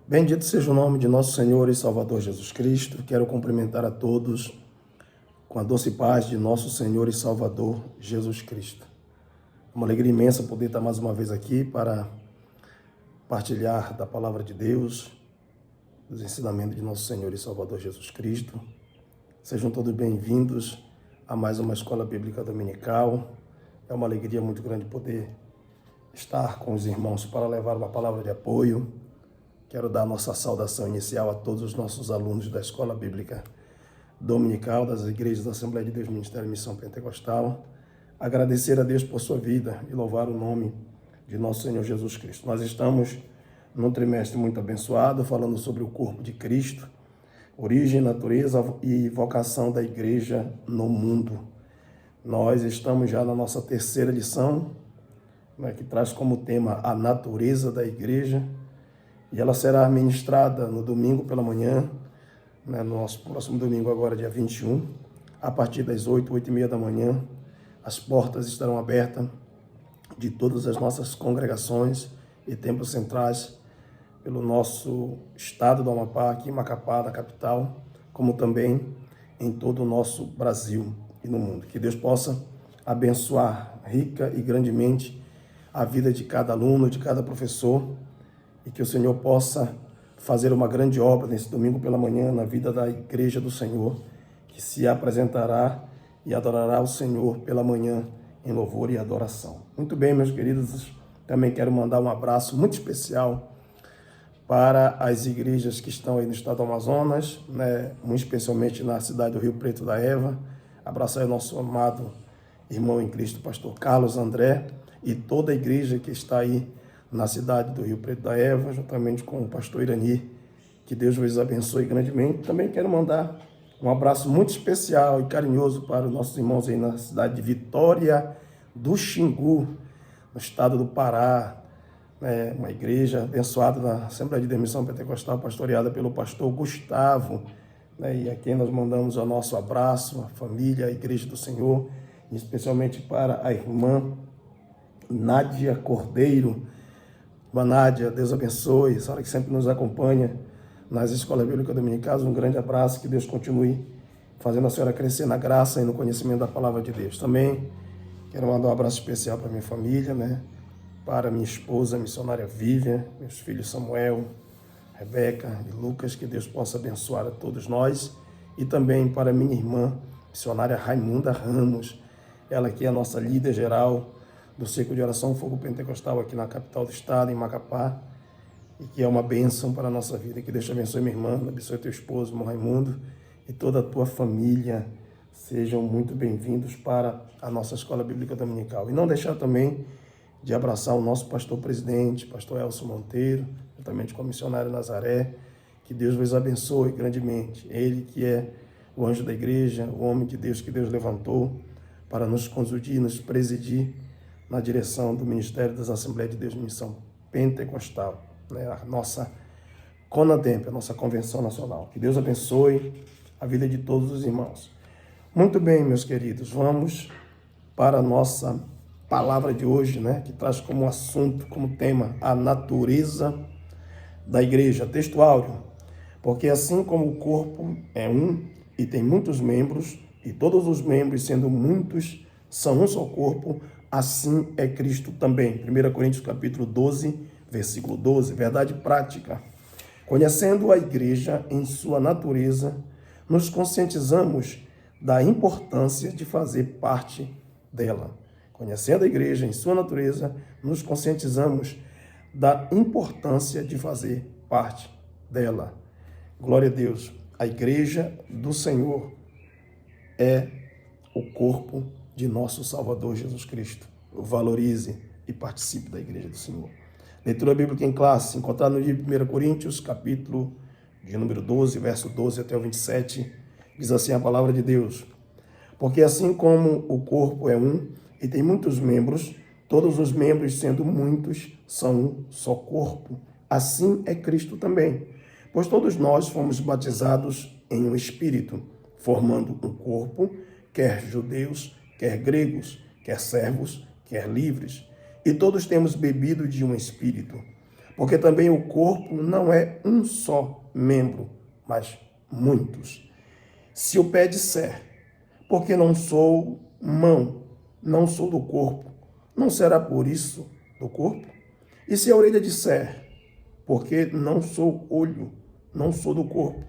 Bendito seja o nome de nosso Senhor e Salvador Jesus Cristo. Quero cumprimentar a todos com a doce paz de nosso Senhor e Salvador Jesus Cristo. É uma alegria imensa poder estar mais uma vez aqui para partilhar da palavra de Deus, dos ensinamentos de nosso Senhor e Salvador Jesus Cristo. Sejam todos bem-vindos a mais uma escola bíblica dominical. É uma alegria muito grande poder estar com os irmãos para levar uma palavra de apoio. Quero dar nossa saudação inicial a todos os nossos alunos da Escola Bíblica Dominical, das Igrejas da Assembleia de Deus, Ministério e Missão Pentecostal. Agradecer a Deus por sua vida e louvar o nome de nosso Senhor Jesus Cristo. Nós estamos num trimestre muito abençoado, falando sobre o corpo de Cristo, origem, natureza e vocação da igreja no mundo. Nós estamos já na nossa terceira lição, que traz como tema a natureza da igreja, e ela será ministrada no domingo pela manhã, no nosso próximo domingo agora, dia 21, a partir das 8h30 da manhã. As portas estarão abertas de todas as nossas congregações e templos centrais pelo nosso estado do Amapá, aqui em Macapá, na capital, como também em todo o nosso Brasil e no mundo. Que Deus possa abençoar rica e grandemente a vida de cada aluno, de cada professor, e que o Senhor possa fazer uma grande obra nesse domingo pela manhã na vida da igreja do Senhor, que se apresentará e adorará o Senhor pela manhã em louvor e adoração. Muito bem, meus queridos, também quero mandar um abraço muito especial para as igrejas que estão aí no estado do Amazonas, muito especialmente na cidade do Rio Preto da Eva. Abraçar o nosso amado irmão em Cristo, pastor Carlos André, e toda a igreja que está aí na cidade do Rio Preto da Eva, juntamente com o pastor Irani. Que Deus vos abençoe grandemente. Também quero mandar um abraço muito especial e carinhoso para os nossos irmãos aí na cidade de Vitória do Xingu, no estado do Pará, uma igreja abençoada da Assembleia de Deus Missão Pentecostal, pastoreada pelo pastor Gustavo, e a quem nós mandamos o nosso abraço, a família, a igreja do Senhor, e especialmente para a irmã Nádia Cordeiro. Boa Nádia, Deus abençoe, a senhora que sempre nos acompanha nas escolas bíblicas dominicais. Um grande abraço, que Deus continue fazendo a senhora crescer na graça e no conhecimento da palavra de Deus. Também quero mandar um abraço especial para minha família, para minha esposa, a missionária Vivian, meus filhos Samuel, Rebeca e Lucas, que Deus possa abençoar a todos nós, e também para minha irmã, missionária Raimunda Ramos, ela que é a nossa líder geral do Círculo de Oração Fogo Pentecostal aqui na capital do estado, em Macapá, e que é uma bênção para a nossa vida. Que Deus te abençoe, minha irmã, abençoe teu esposo, irmão Raimundo, e toda a tua família. Sejam muito bem-vindos para a nossa Escola Bíblica Dominical. E não deixar também de abraçar o nosso pastor presidente, pastor Elcio Monteiro, juntamente com a missionária Nazaré. Que Deus vos abençoe grandemente. Ele que é o anjo da igreja, o homem de Deus que Deus levantou para nos conduzir, nos presidir na direção do Ministério das Assembleias de Deus Missão Pentecostal, a nossa CONADEMP, a nossa Convenção Nacional. Que Deus abençoe a vida de todos os irmãos. Muito bem, meus queridos, vamos para a nossa palavra de hoje, que traz como assunto, como tema, a natureza da igreja. Texto áureo: porque assim como o corpo é um e tem muitos membros, e todos os membros, sendo muitos, são um só corpo, assim é Cristo também. 1 Coríntios capítulo 12, versículo 12, verdade prática. Conhecendo a igreja em sua natureza, nos conscientizamos da importância de fazer parte dela. Conhecendo a igreja em sua natureza, nos conscientizamos da importância de fazer parte dela. Glória a Deus. A igreja do Senhor é o corpo de nosso Salvador Jesus Cristo. Valorize e participe da igreja do Senhor. Leitura bíblica em classe, encontrada no livro de 1 Coríntios, capítulo de número 12, verso 12 até o 27, diz assim a palavra de Deus: porque assim como o corpo é um e tem muitos membros, todos os membros, sendo muitos, são um só corpo, assim é Cristo também. Pois todos nós fomos batizados em um Espírito, formando um corpo, quer judeus, quer gregos, quer servos, quer livres, e todos temos bebido de um Espírito. Porque também o corpo não é um só membro, mas muitos. Se o pé disser, porque não sou mão, não sou do corpo, não será por isso do corpo? E se a orelha disser, porque não sou olho, não sou do corpo,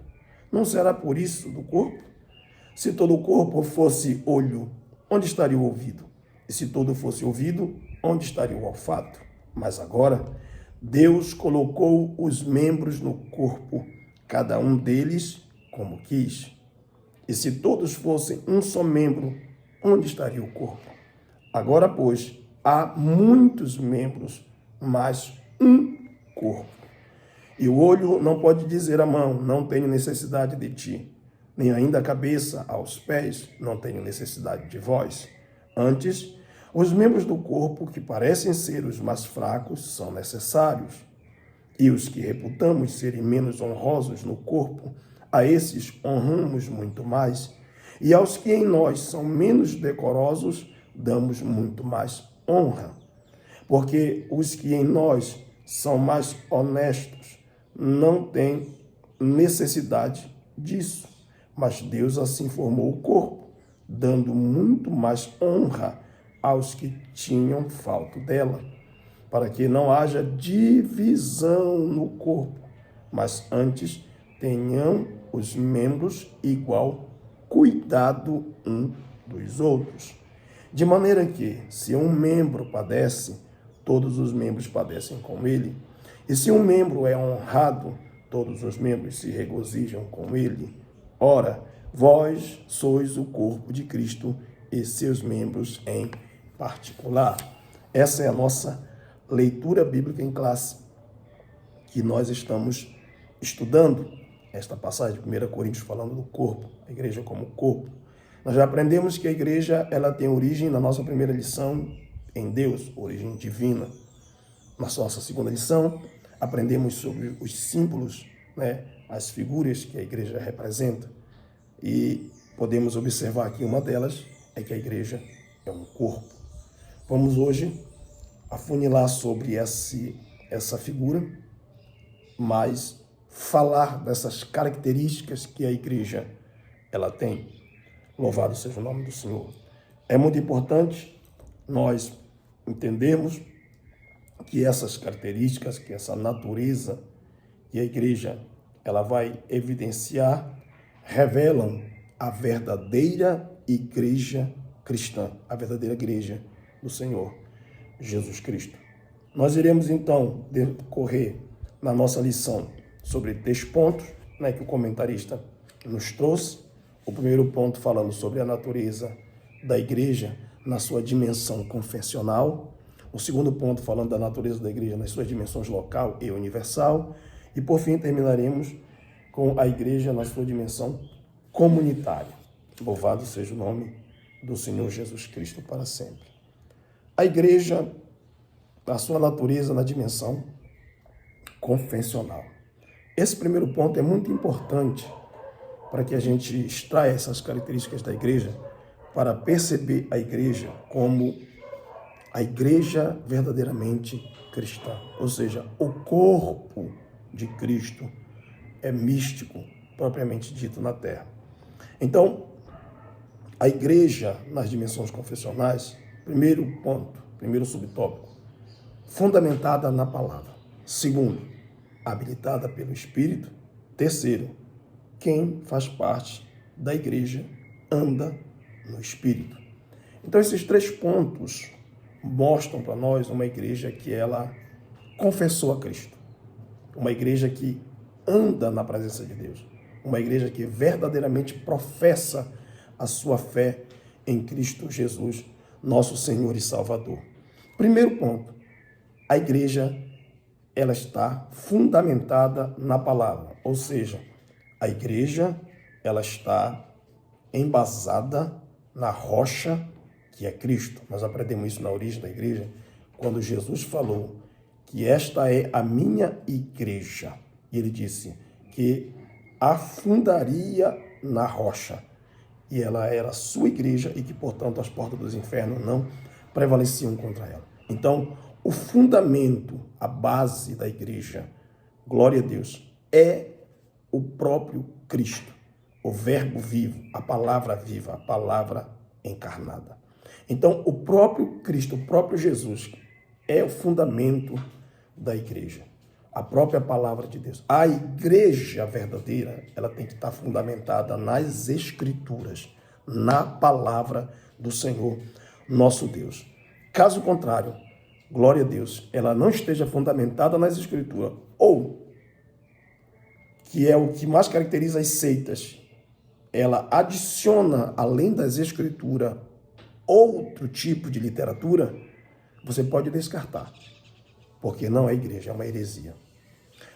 não será por isso do corpo? Se todo o corpo fosse olho, onde estaria o ouvido? E se todo fosse ouvido, onde estaria o olfato? Mas agora, Deus colocou os membros no corpo, cada um deles como quis. E se todos fossem um só membro, onde estaria o corpo? Agora, pois, há muitos membros, mas um corpo. E o olho não pode dizer à mão, não tenho necessidade de ti, nem ainda a cabeça aos pés, não tenho necessidade de vós. Antes, os membros do corpo que parecem ser os mais fracos são necessários, e os que reputamos serem menos honrosos no corpo, a esses honramos muito mais, e aos que em nós são menos decorosos, damos muito mais honra. Porque os que em nós são mais honestos não têm necessidade disso, mas Deus assim formou o corpo, dando muito mais honra aos que tinham falta dela, para que não haja divisão no corpo, mas antes tenham os membros igual cuidado um dos outros. De maneira que, se um membro padece, todos os membros padecem com ele. E se um membro é honrado, todos os membros se regozijam com ele. Ora, vós sois o corpo de Cristo e seus membros em particular. Essa é a nossa leitura bíblica em classe que nós estamos estudando. Esta passagem de 1 Coríntios falando do corpo, a igreja como corpo. Nós já aprendemos que a igreja ela tem origem, na nossa primeira lição, em Deus, origem divina. Na nossa segunda lição, aprendemos sobre os símbolos, as figuras que a igreja representa. E podemos observar aqui uma delas, é que a igreja é um corpo. Vamos hoje afunilar sobre essa figura, mas falar dessas características que a igreja ela tem. Louvado seja o nome do Senhor. É muito importante nós entendermos que essas características, que essa natureza que a igreja ela vai evidenciar, revelam a verdadeira igreja cristã, a verdadeira igreja do Senhor Jesus Cristo. Nós iremos então decorrer na nossa lição sobre 3 pontos, que o comentarista nos trouxe. O primeiro ponto falando sobre a natureza da igreja na sua dimensão confessional. O segundo ponto falando da natureza da igreja nas suas dimensões local e universal. E por fim terminaremos com a igreja na sua dimensão comunitária. Louvado seja o nome do Senhor Jesus Cristo para sempre. A igreja, a sua natureza na dimensão confessional. Esse primeiro ponto é muito importante para que a gente extraia essas características da igreja, para perceber a igreja como a igreja verdadeiramente cristã. Ou seja, o corpo de Cristo é místico, propriamente dito, na terra. Então, a igreja nas dimensões confessionais, primeiro ponto, primeiro subtópico, fundamentada na palavra. Segundo, habilitada pelo Espírito. Terceiro, quem faz parte da igreja anda no Espírito. Então, esses 3 pontos mostram para nós uma igreja que ela confessou a Cristo, uma igreja que anda na presença de Deus, uma igreja que verdadeiramente professa a sua fé em Cristo Jesus, nosso Senhor e Salvador. Primeiro ponto, a igreja ela está fundamentada na palavra, ou seja, a igreja ela está embasada na rocha que é Cristo. Nós aprendemos isso na origem da igreja, quando Jesus falou que esta é a minha igreja. E ele disse que a fundaria na rocha. E ela era a sua igreja e que, portanto, as portas dos infernos não prevaleciam contra ela. Então, o fundamento, a base da igreja, glória a Deus, é o próprio Cristo, o verbo vivo, a palavra viva, a palavra encarnada. Então, o próprio Cristo, o próprio Jesus, é o fundamento da igreja, a própria palavra de Deus. A igreja verdadeira, ela tem que estar fundamentada nas Escrituras, na palavra do Senhor, nosso Deus. Caso contrário, glória a Deus, ela não esteja fundamentada nas Escrituras, ou, que é o que mais caracteriza as seitas, ela adiciona, além das Escrituras, outro tipo de literatura, você pode descartar, porque não é igreja, é uma heresia.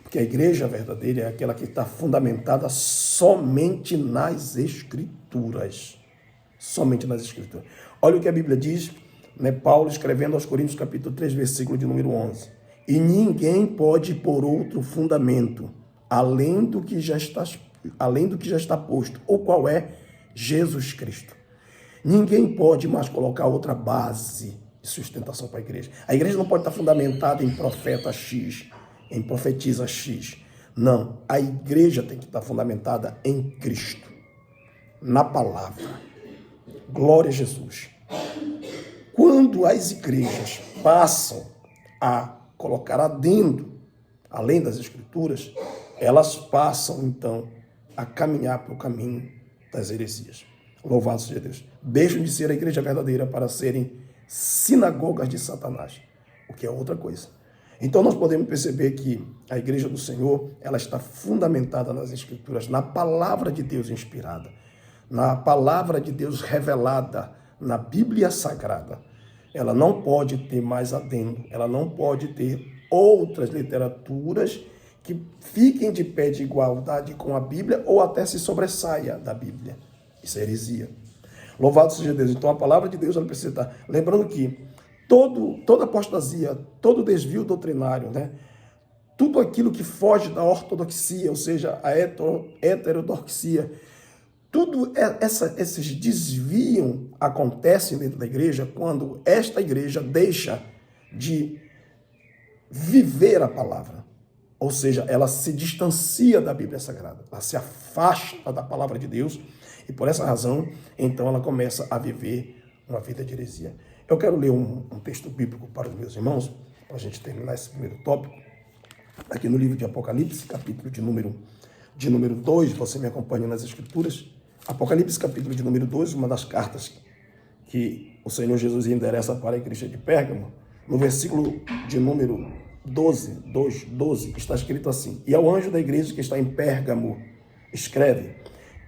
Porque a igreja verdadeira é aquela que está fundamentada somente nas Escrituras. Somente nas Escrituras. Olha o que a Bíblia diz, né? Paulo escrevendo aos Coríntios, capítulo 3, versículo de número 11. E ninguém pode pôr outro fundamento, além do que já está posto. Ou qual é? Jesus Cristo. Ninguém pode mais colocar outra base de sustentação para a igreja. A igreja não pode estar fundamentada em profeta X, em profetisa X. Não, a igreja tem que estar fundamentada em Cristo, na palavra. Glória a Jesus. Quando as igrejas passam a colocar adendo, além das Escrituras, elas passam, então, a caminhar para o caminho das heresias. Louvado seja Deus. Deixam de ser a igreja verdadeira para serem sinagogas de Satanás, o que é outra coisa. Então nós podemos perceber que a igreja do Senhor, ela está fundamentada nas Escrituras, na palavra de Deus inspirada, na palavra de Deus revelada, na Bíblia Sagrada. Ela não pode ter mais adendo, ela não pode ter outras literaturas que fiquem de pé de igualdade com a Bíblia ou até se sobressaia da Bíblia. Isso é heresia. Louvado seja Deus. Então a palavra de Deus ela precisa estar. Lembrando que toda apostasia, todo desvio doutrinário, né? Tudo aquilo que foge da ortodoxia, ou seja, a heterodoxia, tudo esses desvios acontecem dentro da igreja quando esta igreja deixa de viver a palavra. Ou seja, ela se distancia da Bíblia Sagrada, ela se afasta da palavra de Deus e por essa razão, então ela começa a viver uma vida de heresia. Eu quero ler um texto bíblico para os meus irmãos, para a gente terminar esse primeiro tópico, aqui no livro de Apocalipse, capítulo de número 2, você me acompanha nas Escrituras. Apocalipse, capítulo de número 2, uma das cartas que o Senhor Jesus endereça para a igreja de Pérgamo, no versículo de número 12, está escrito assim: e ao anjo da igreja que está em Pérgamo, escreve: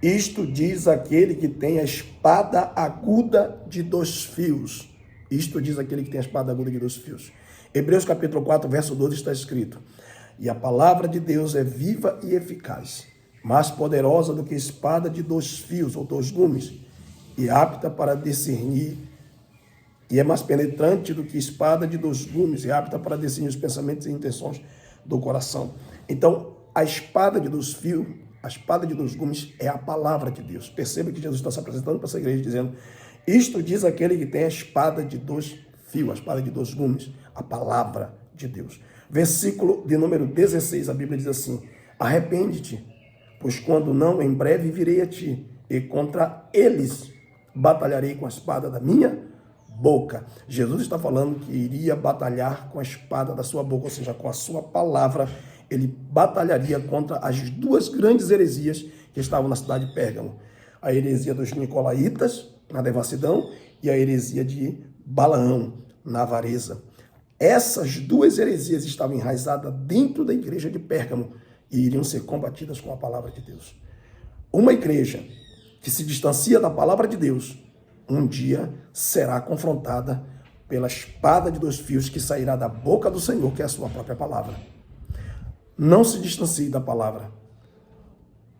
isto diz aquele que tem a espada aguda de 2 fios. Isto diz aquele que tem a espada aguda de 2 fios. Hebreus capítulo 4, verso 12 está escrito: e a palavra de Deus é viva e eficaz, mais poderosa do que espada de 2 fios ou 2 gumes, e apta para discernir, e é mais penetrante do que espada de 2 gumes, e apta para discernir os pensamentos e intenções do coração. Então, a espada de 2 fios, a espada de 2 gumes é a palavra de Deus. Perceba que Jesus está se apresentando para essa igreja dizendo: isto diz aquele que tem a espada de 2 fios, a espada de 2 gumes, a palavra de Deus. Versículo de número 16, a Bíblia diz assim: arrepende-te, pois quando não, em breve virei a ti, e contra eles batalharei com a espada da minha boca. Jesus está falando que iria batalhar com a espada da sua boca, ou seja, com a sua palavra. Ele batalharia contra as 2 grandes heresias que estavam na cidade de Pérgamo. A heresia dos nicolaítas, na devassidão, e a heresia de Balaão, na avareza. Essas 2 heresias estavam enraizadas dentro da igreja de Pérgamo e iriam ser combatidas com a palavra de Deus. Uma igreja que se distancia da palavra de Deus, um dia será confrontada pela espada de 2 fios que sairá da boca do Senhor, que é a sua própria palavra. Não se distancie da palavra.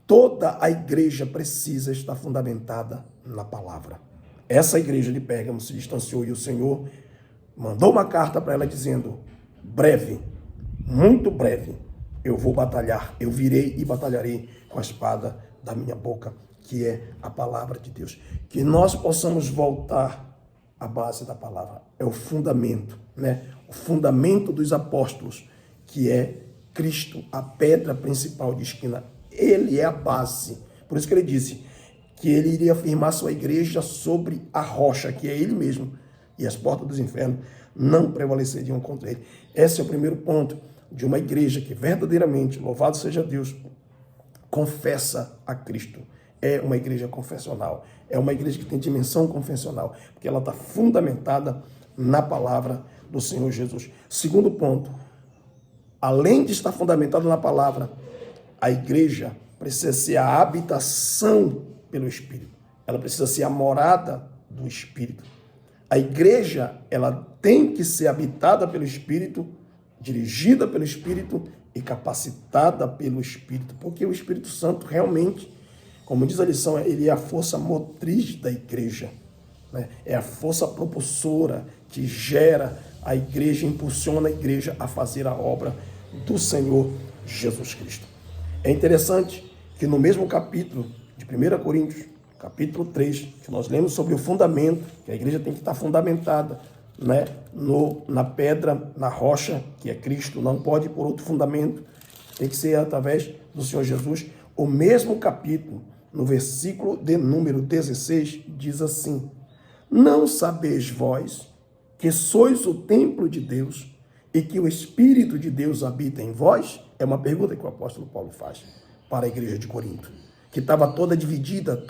Toda a igreja precisa estar fundamentada na palavra. Essa igreja de Pérgamo se distanciou e o Senhor mandou uma carta para ela dizendo: breve, muito breve, eu vou batalhar, eu virei e batalharei com a espada da minha boca, que é a palavra de Deus. Que nós possamos voltar à base da palavra, é o fundamento, né? o fundamento dos apóstolos, que é Cristo, a pedra principal de esquina. Ele é a base. Por isso que ele disse que ele iria firmar sua igreja sobre a rocha, que é ele mesmo, e as portas dos infernos não prevaleceriam contra ele. Esse é o primeiro ponto de uma igreja que verdadeiramente, louvado seja Deus, confessa a Cristo. É uma igreja confessional, é uma igreja que tem dimensão confessional, porque ela está fundamentada na palavra do Senhor Jesus. Segundo ponto, além de estar fundamentada na palavra, a igreja precisa ser a habitação pelo Espírito. Ela precisa ser a morada do Espírito. A igreja, ela tem que ser habitada pelo Espírito, dirigida pelo Espírito e capacitada pelo Espírito, porque o Espírito Santo realmente, como diz a lição, ele é a força motriz da igreja, né? É a força propulsora que gera a igreja, impulsiona a igreja a fazer a obra do Senhor Jesus Cristo. É interessante que no mesmo capítulo de 1 Coríntios, capítulo 3, que nós lemos sobre o fundamento, que a igreja tem que estar fundamentada, né, na pedra, na rocha, que é Cristo, não pode ir por outro fundamento, tem que ser através do Senhor Jesus. O mesmo capítulo, no versículo de número 16, diz assim: não sabeis vós que sois o templo de Deus e que o Espírito de Deus habita em vós? É uma pergunta que o apóstolo Paulo faz para a igreja de Corinto, que estava toda dividida,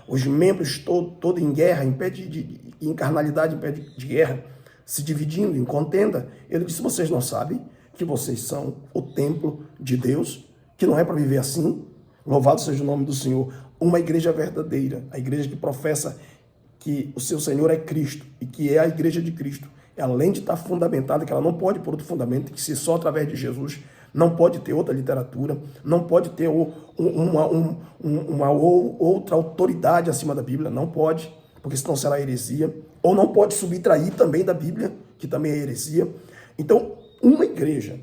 os membros todos em guerra, em pé em carnalidade, em pé de guerra, se dividindo em contenda. Ele disse: vocês não sabem que vocês são o templo de Deus, que não é para viver assim? Louvado seja o nome do Senhor. Uma igreja verdadeira, a igreja que professa que o seu Senhor é Cristo e que é a igreja de Cristo, além de estar fundamentada, que ela não pode por outro fundamento, que se só através de Jesus, não pode ter outra literatura, não pode ter uma outra autoridade acima da Bíblia, não pode, porque senão será heresia, ou não pode subtrair também da Bíblia, que também é heresia. Então, uma igreja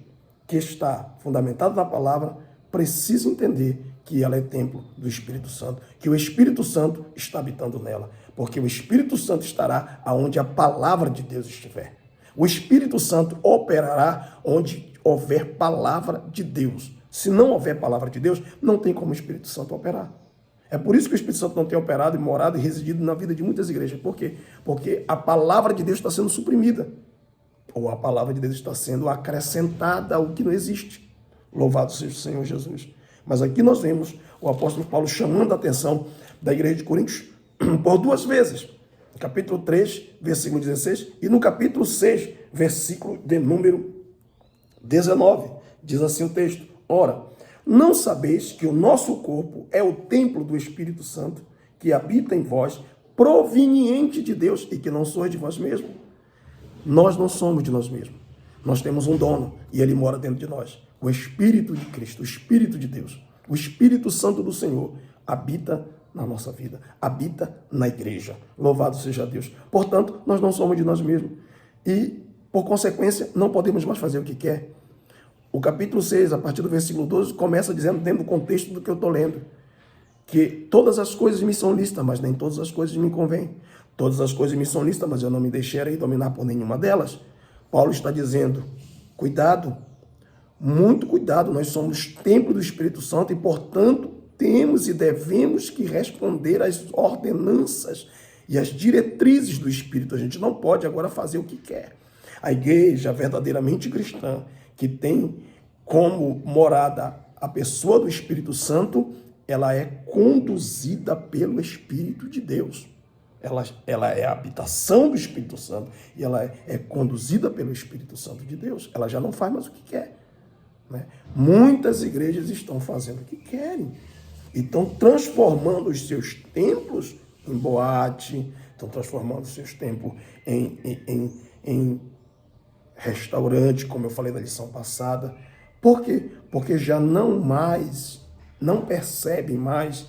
que está fundamentada na palavra precisa entender que ela é templo do Espírito Santo, que o Espírito Santo está habitando nela, porque o Espírito Santo estará aonde a palavra de Deus estiver. O Espírito Santo operará onde houver palavra de Deus. Se não houver palavra de Deus, não tem como o Espírito Santo operar. É por isso que o Espírito Santo não tem operado e morado e residido na vida de muitas igrejas. Por quê? Porque a palavra de Deus está sendo suprimida, ou a palavra de Deus está sendo acrescentada ao que não existe. Louvado seja o Senhor Jesus. Mas aqui nós vemos o apóstolo Paulo chamando a atenção da igreja de Coríntios por duas vezes. No capítulo 3, versículo 16, e no capítulo 6, versículo de número 19. Diz assim o texto: ora, não sabeis que o nosso corpo é o templo do Espírito Santo, que habita em vós, proveniente de Deus, e que não sois de vós mesmos? Nós não somos de nós mesmos. Nós temos um dono, e ele mora dentro de nós. O Espírito de Cristo, o Espírito de Deus, o Espírito Santo do Senhor habita na nossa vida, habita na igreja. Louvado seja Deus. Portanto, nós não somos de nós mesmos. E, por consequência, não podemos mais fazer o que quer. O capítulo 6, a partir do versículo 12, começa dizendo, dentro do contexto do que eu estou lendo, que todas as coisas me são lícitas, mas nem todas as coisas me convêm. Todas as coisas me são lícitas, mas eu não me deixarei dominar por nenhuma delas. Paulo está dizendo: cuidado, muito cuidado, nós somos templo do Espírito Santo e, portanto, temos e devemos que responder às ordenanças e às diretrizes do Espírito. A gente não pode agora fazer o que quer. A igreja verdadeiramente cristã, que tem como morada a pessoa do Espírito Santo, ela é conduzida pelo Espírito de Deus. Ela é a habitação do Espírito Santo e ela é conduzida pelo Espírito Santo de Deus. Ela já não faz mais o que quer, né? Muitas igrejas estão fazendo o que querem. E estão transformando os seus templos em boate, estão transformando os seus templos em restaurante, como eu falei na lição passada. Por quê? Porque já não percebem mais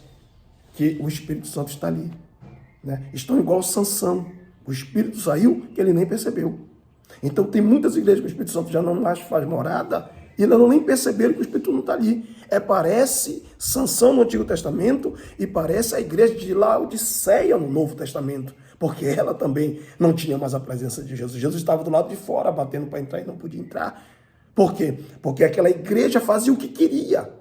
que o Espírito Santo está ali, né? Estão igual Sansão. O Espírito saiu que ele nem percebeu. Então tem muitas igrejas que o Espírito Santo já não mais faz morada e ainda não nem perceberam que o Espírito não está ali. Parece Sansão no Antigo Testamento e parece a igreja de Laodiceia no Novo Testamento. porque ela também não tinha mais a presença de Jesus. Jesus estava do lado de fora, batendo para entrar e não podia entrar. Por quê? Porque aquela igreja fazia o que queria.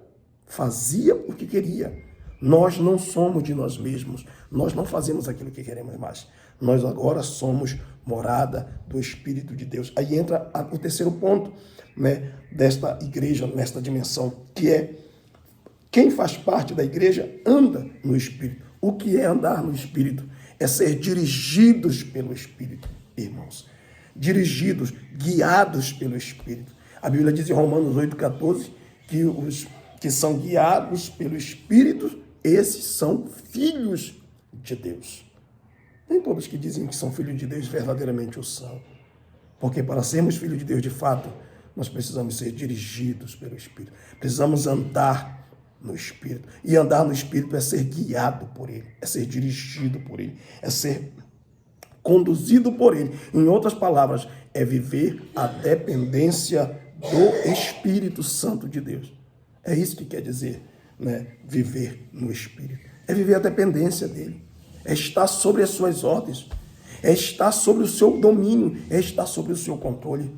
Fazia o que queria. Nós não somos de nós mesmos. Nós não fazemos aquilo que queremos mais. Nós agora somos morada do Espírito de Deus. Aí entra o terceiro ponto, né, desta igreja, nesta dimensão, que é quem faz parte da igreja anda no Espírito. O que é andar no Espírito? É ser dirigidos pelo Espírito, irmãos. Dirigidos, guiados pelo Espírito. A Bíblia diz em Romanos 8,14 que os que são guiados pelo Espírito, esses são filhos de Deus. Nem todos que dizem que são filhos de Deus verdadeiramente o são. Porque para sermos filhos de Deus de fato, nós precisamos ser dirigidos pelo Espírito. Precisamos andar no Espírito. E andar no Espírito é ser guiado por Ele, é ser dirigido por Ele, é ser conduzido por Ele. Em outras palavras, é viver a dependência do Espírito Santo de Deus. É isso que quer dizer, né? Viver no Espírito. É viver a dependência dEle. É estar sobre as suas ordens. É estar sobre o seu domínio. É estar sobre o seu controle.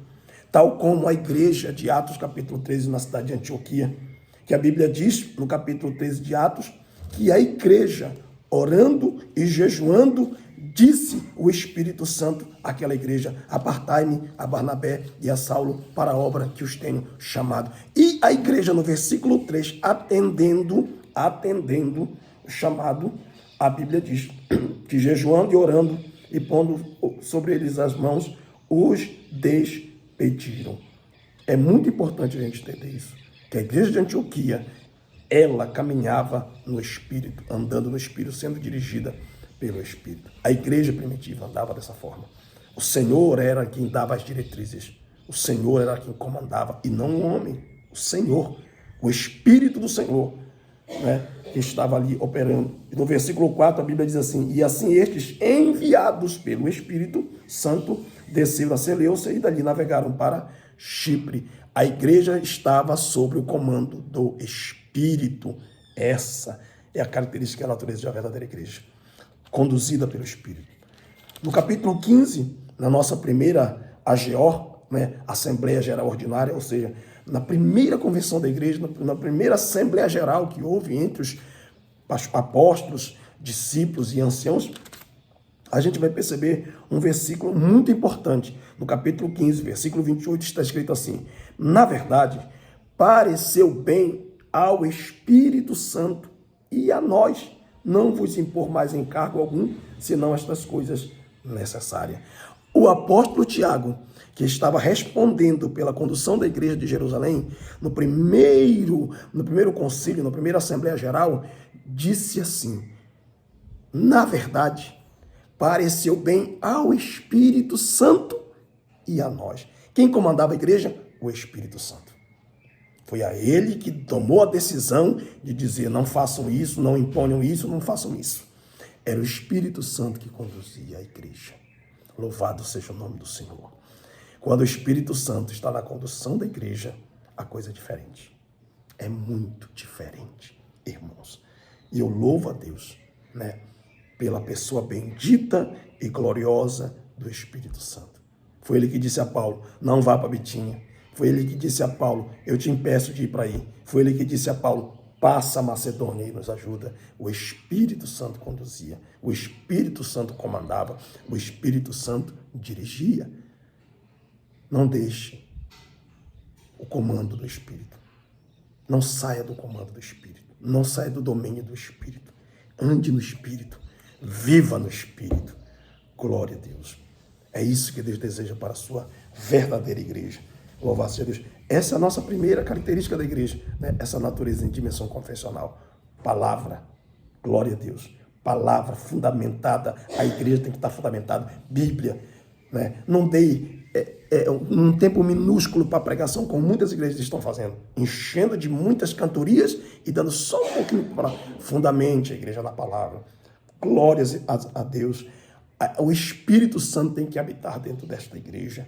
Tal como a igreja de Atos, capítulo 13, na cidade de Antioquia, que a Bíblia diz, no capítulo 13 de Atos, que a igreja, orando e jejuando, disse o Espírito Santo àquela igreja: apartai-me a Barnabé e a Saulo para a obra que os tenho chamado. E a igreja, no versículo 3, atendendo o chamado, a Bíblia diz que jejuando e orando e pondo sobre eles as mãos, os despediram. É muito importante a gente entender isso, que a igreja de Antioquia, ela caminhava no Espírito, andando no Espírito, sendo dirigida pelo Espírito. A igreja primitiva andava dessa forma. O Senhor era quem dava as diretrizes. O Senhor era quem comandava, e não o homem. O Senhor, o Espírito do Senhor, né, que estava ali operando. E no versículo 4 a Bíblia diz assim: e assim estes, enviados pelo Espírito Santo, desceram a Seleucia e dali navegaram para Chipre. A igreja estava sob o comando do Espírito. Essa é a característica e a natureza da verdadeira igreja, conduzida pelo Espírito. No capítulo 15, na nossa primeira AGO, né, Assembleia Geral Ordinária, ou seja, na primeira convenção da igreja, na primeira Assembleia Geral que houve entre os apóstolos, discípulos e anciãos, a gente vai perceber um versículo muito importante. No capítulo 15, versículo 28, está escrito assim: na verdade, pareceu bem ao Espírito Santo e a nós não vos impor mais encargo algum, senão estas coisas necessárias. O apóstolo Tiago, que estava respondendo pela condução da igreja de Jerusalém, no primeiro concílio, na primeira Assembleia Geral, disse assim: na verdade, pareceu bem ao Espírito Santo e a nós. Quem comandava a igreja? O Espírito Santo. Foi a ele que tomou a decisão de dizer: não façam isso, não imponham isso, não façam isso. Era o Espírito Santo que conduzia a igreja. Louvado seja o nome do Senhor. Quando o Espírito Santo está na condução da igreja, a coisa é diferente. É muito diferente, irmãos. E eu louvo a Deus, né, pela pessoa bendita e gloriosa do Espírito Santo. Foi ele que disse a Paulo: não vá para Bitínia. Foi ele que disse a Paulo: eu te impeço de ir para aí. Foi ele que disse a Paulo: passa a Macedônia e nos ajuda. O Espírito Santo conduzia, o Espírito Santo comandava, o Espírito Santo dirigia. Não deixe o comando do Espírito. Não saia do comando do Espírito. Não saia do domínio do Espírito. Ande no Espírito. Viva no Espírito. Glória a Deus. É isso que Deus deseja para a sua verdadeira igreja. Louvado seja Deus. Essa é a nossa primeira característica da igreja, né? Essa natureza em dimensão confessional. Palavra. Glória a Deus. Palavra fundamentada. A igreja tem que estar fundamentada. Bíblia. Né? Não dei um tempo minúsculo para a pregação, como muitas igrejas estão fazendo. Enchendo de muitas cantorias e dando só um pouquinho para fundamente a igreja na palavra. Glórias a Deus. O Espírito Santo tem que habitar dentro desta igreja.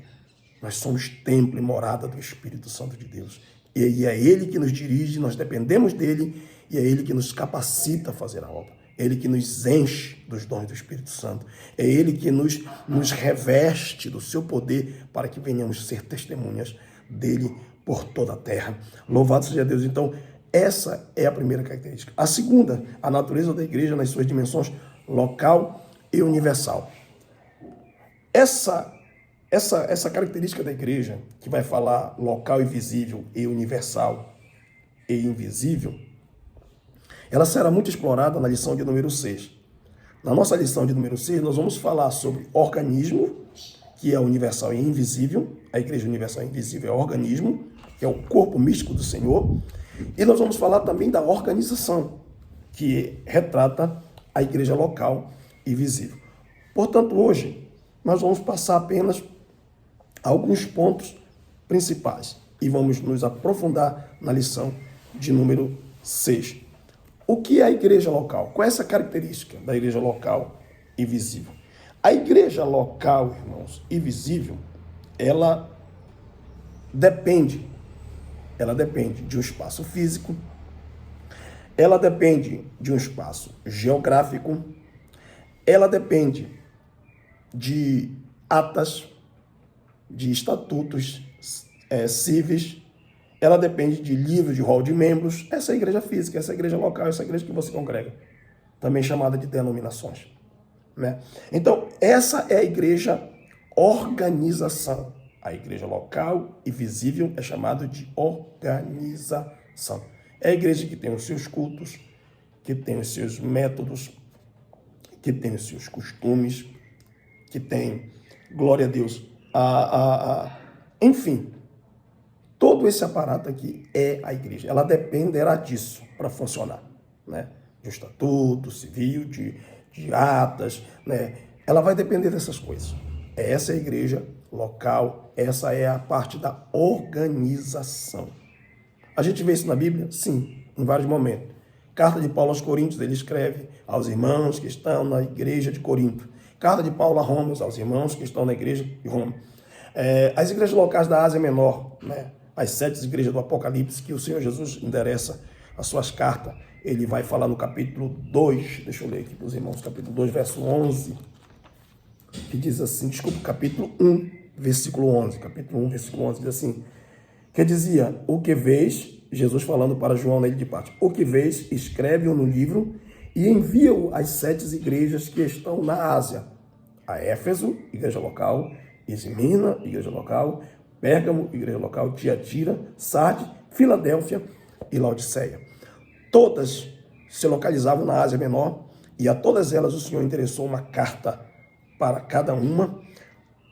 Nós somos templo e morada do Espírito Santo de Deus. E é Ele que nos dirige, nós dependemos dEle, e é Ele que nos capacita a fazer a obra. É Ele que nos enche dos dons do Espírito Santo. É Ele que nos reveste do seu poder para que venhamos ser testemunhas dele por toda a terra. Louvado seja Deus. Então, essa é a primeira característica. A segunda, a natureza da igreja nas suas dimensões local e universal. Essa característica da igreja, que vai falar local e visível, e universal e invisível, ela será muito explorada na lição de número 6. Na nossa lição de número 6, nós vamos falar sobre organismo, que é universal e invisível. A igreja universal e invisível é o organismo, que é o corpo místico do Senhor. E nós vamos falar também da organização, que retrata a igreja local e visível. Portanto, hoje, nós vamos passar apenas alguns pontos principais e vamos nos aprofundar na lição de número 6. O que é a igreja local? Qual é essa característica da igreja local e visível? A igreja local, irmãos, e visível, ela depende de um espaço físico, ela depende de um espaço geográfico, ela depende de atas, de estatutos cíveis, ela depende de livro de rol de membros. Essa é a igreja física, essa é a igreja local, essa é a igreja que você congrega, também chamada de denominações, né? Então, essa é a igreja organização. A igreja local e visível é chamada de organização. É a igreja que tem os seus cultos, que tem os seus métodos, que tem os seus costumes, que tem, glória a Deus, enfim, todo esse aparato aqui é a igreja. Ela dependerá disso para funcionar, né? De estatuto civil, de atas, né? Ela vai depender dessas coisas. Essa é a igreja local, essa é a parte da organização. A gente vê isso na Bíblia? Sim, em vários momentos. Carta de Paulo aos Coríntios, ele escreve aos irmãos que estão na igreja de Corinto. Carta de Paulo a Roma, aos irmãos que estão na igreja de Roma. As igrejas locais da Ásia Menor, né? As 7 igrejas do Apocalipse, que o Senhor Jesus endereça as suas cartas. Ele vai falar no capítulo 2, deixa eu ler aqui para os irmãos, capítulo 2, verso 11, que diz assim, capítulo 1, versículo 11. Capítulo 1, versículo 11 diz assim, que dizia, o que vês, Jesus falando para João na ilha de Patmos, o que vês, escreve-o no livro e envia-o às 7 igrejas que estão na Ásia. A Éfeso, igreja local, Esmirna, igreja local, Pérgamo, igreja local, Tiatira, Sardes, Filadélfia e Laodiceia. Todas se localizavam na Ásia Menor e a todas elas o Senhor interessou uma carta para cada uma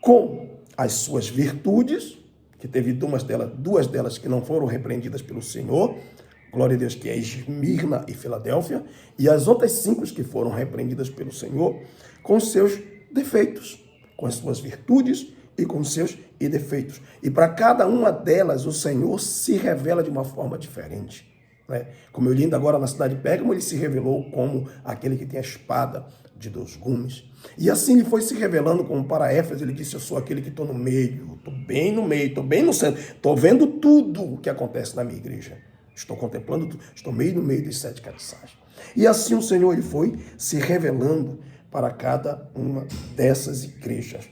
com as suas virtudes, que teve duas delas que não foram repreendidas pelo Senhor, glória a Deus, que é Esmirna e Filadélfia, e as outras 5 que foram repreendidas pelo Senhor com seus defeitos, com as suas virtudes e com seus defeitos. E para cada uma delas o Senhor se revela de uma forma diferente, né? Como eu li ainda agora na cidade de Pérgamo, ele se revelou como aquele que tem a espada de 2 gumes. E assim ele foi se revelando como para Éfeso, ele disse, eu sou aquele que estou no meio, estou bem no meio, estou bem no centro, estou vendo tudo o que acontece na minha igreja. Estou contemplando tudo, estou meio no meio dos 7 cabeças. E assim o Senhor ele foi se revelando para cada uma dessas igrejas.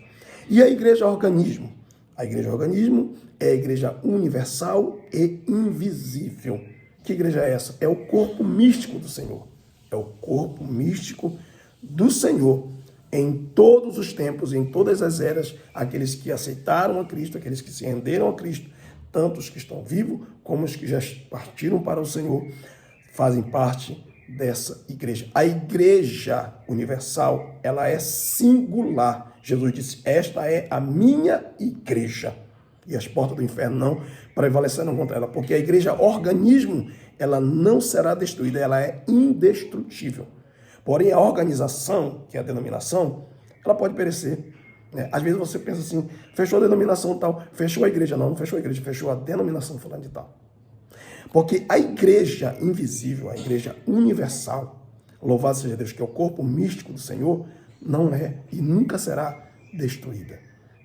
E a igreja organismo? A igreja organismo é a igreja universal e invisível. Que igreja é essa? É o corpo místico do Senhor. É o corpo místico do Senhor em todos os tempos, em todas as eras, aqueles que aceitaram a Cristo, aqueles que se renderam a Cristo, tanto os que estão vivos como os que já partiram para o Senhor, fazem parte dessa igreja. A igreja universal, ela é singular. Jesus disse, esta é a minha igreja. E as portas do inferno não prevalecerão contra ela, porque a igreja organismo, ela não será destruída, ela é indestrutível. Porém, a organização, que é a denominação, ela pode perecer, né? Às vezes você pensa assim, fechou a denominação tal, fechou a igreja. Não fechou a igreja, fechou a denominação falando de tal. Porque a igreja invisível, a igreja universal, louvado seja Deus, que é o corpo místico do Senhor, não é e nunca será destruída.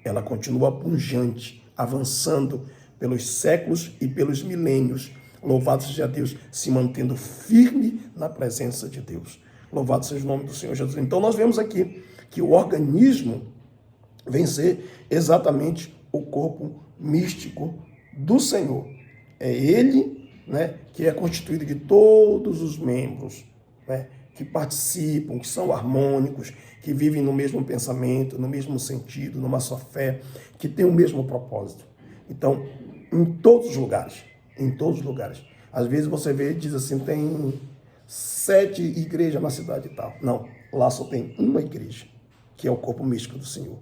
Ela continua pujante, avançando pelos séculos e pelos milênios. Louvado seja Deus, se mantendo firme na presença de Deus. Louvado seja o nome do Senhor Jesus. Então nós vemos aqui que o organismo vem ser exatamente o corpo místico do Senhor. É ele, né, que é constituído de todos os membros, né, que participam, que são harmônicos, que vivem no mesmo pensamento, no mesmo sentido, numa só fé, que tem o mesmo propósito. Então, em todos os lugares, às vezes você vê, diz assim, tem 7 igrejas na cidade e tal. Não, lá só tem uma igreja, que é o corpo místico do Senhor.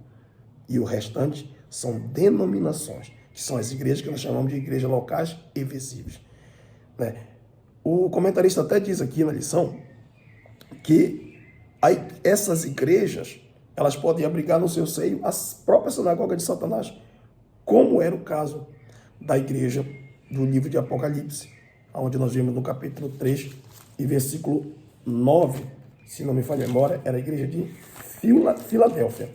E o restante são denominações, que são as igrejas que nós chamamos de igrejas locais e visíveis. Né? O comentarista até diz aqui na lição que essas igrejas, elas podem abrigar no seu seio as próprias sinagogas de Satanás, como era o caso da igreja do livro de Apocalipse, onde nós vimos no capítulo 3 e versículo 9, se não me falha a memória, era a igreja de Filadélfia.